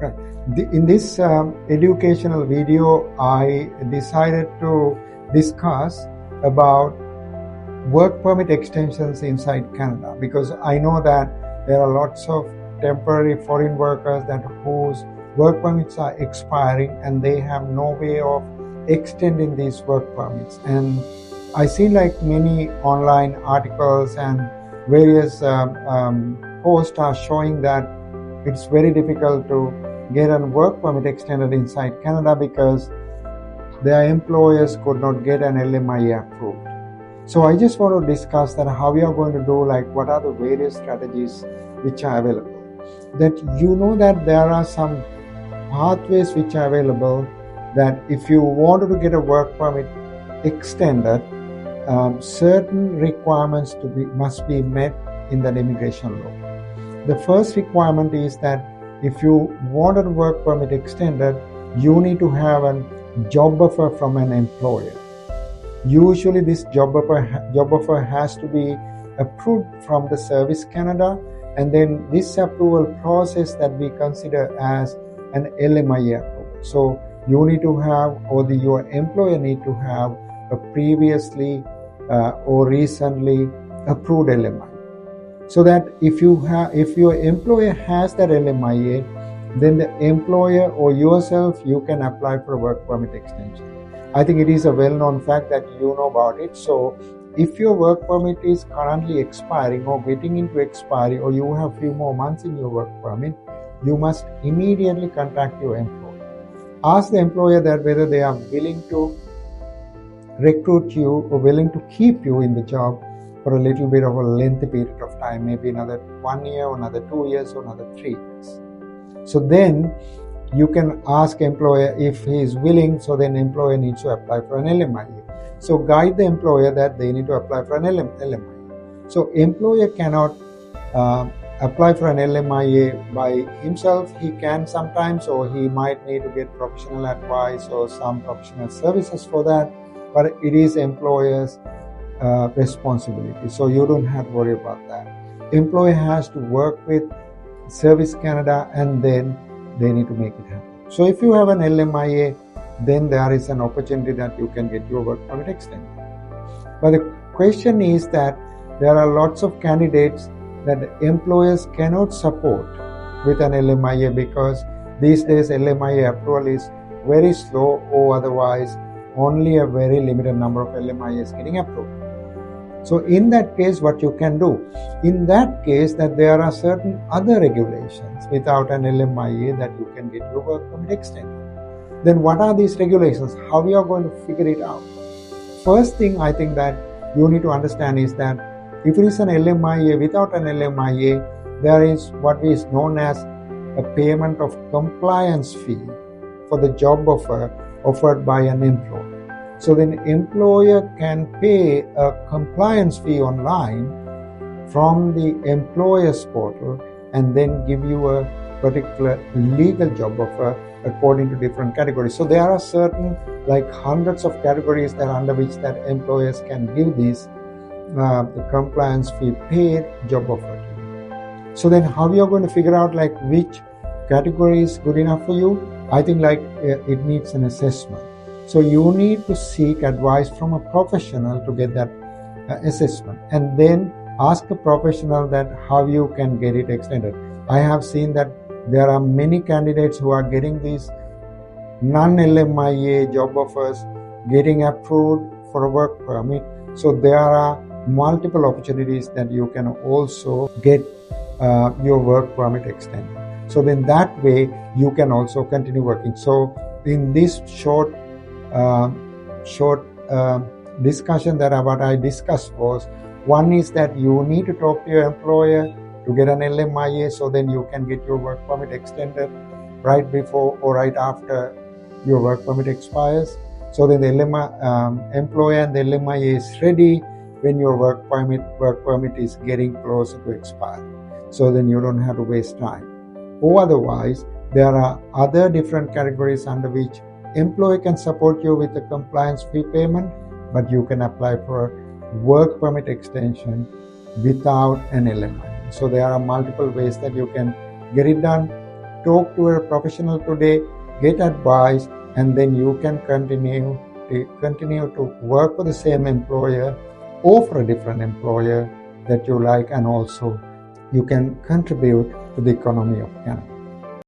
Right. In this educational video, I decided to discuss about work permit extensions inside Canada, because I know that there are lots of temporary foreign workers whose work permits are expiring and they have no way of extending these work permits. And I see like many online articles and various posts are showing that it's very difficult to get a work permit extended inside Canada because their employers could not get an LMIA approved. So I just want to discuss that how we are going to do, like what are the various strategies which are available. That you know that there are some pathways which are available, that if you wanted to get a work permit extended, certain requirements must be met in that immigration law. The first requirement is that if you wanted a work permit extended, you need to have a job offer from an employer. Usually this job offer has to be approved from the Service Canada, and then this approval process that we consider as an LMIA approval. So you need to have, or your employer need to have a previously or recently approved LMIA. So that if your employer has that LMIA, then the employer or yourself, you can apply for a work permit extension. I think it is a well-known fact that you know about it. So if your work permit is currently expiring or getting into expiry, or you have few more months in your work permit, you must immediately contact your employer. Ask the employer that whether they are willing to recruit you or willing to keep you in the job for a little bit of a lengthy period of time, maybe another 1 year, or another 2 years, or another 3 years. So then you can ask employer if he is willing, so then employer needs to apply for an LMIA. So guide the employer that they need to apply for an LMIA. So employer cannot apply for an LMIA by himself. He can sometimes, or he might need to get professional advice or some professional services for that, but it is employer's responsibility. So you don't have to worry about that. Employer has to work with Service Canada, and then they need to make it happen. So if you have an LMIA, then there is an opportunity that you can get your work permit extended. But the question is that there are lots of candidates that employers cannot support with an LMIA, because these days LMIA approval is very slow, or otherwise only a very limited number of LMIAs getting approved. So in that case, what you can do, in that case, that there are certain other regulations without an LMIA that you can get your work permit extended. Then what are these regulations? How we are going to figure it out? First thing I think that you need to understand is that if it is an LMIA, without an LMIA, there is what is known as a payment of compliance fee for the job offer offered by an employer. So then employer can pay a compliance fee online from the employer's portal and then give you a particular legal job offer according to different categories. So there are certain, like hundreds of categories that under which that employers can give this the compliance fee paid job offer to you. So then how you are going to figure out like which category is good enough for you? I think like it needs an assessment. So you need to seek advice from a professional to get that assessment, and then ask a professional that how you can get it extended. I have seen that there are many candidates who are getting these non-LMIA job offers getting approved for a work permit. So there are multiple opportunities that you can also get your work permit extended. So then that way you can also continue working. So in this short discussion that what I discussed was, one is that you need to talk to your employer to get an LMIA, so then you can get your work permit extended right before or right after your work permit expires. So then the employer and the LMIA is ready when your work permit is getting closer to expire. So then you don't have to waste time. Or otherwise, there are other different categories under which employer can support you with the compliance fee payment, but you can apply for a work permit extension without an LMIA. So there are multiple ways that you can get it done. talk to a professional today, get advice, and then you can continue to work for the same employer or for a different employer that you like, and also you can contribute to the economy of Canada.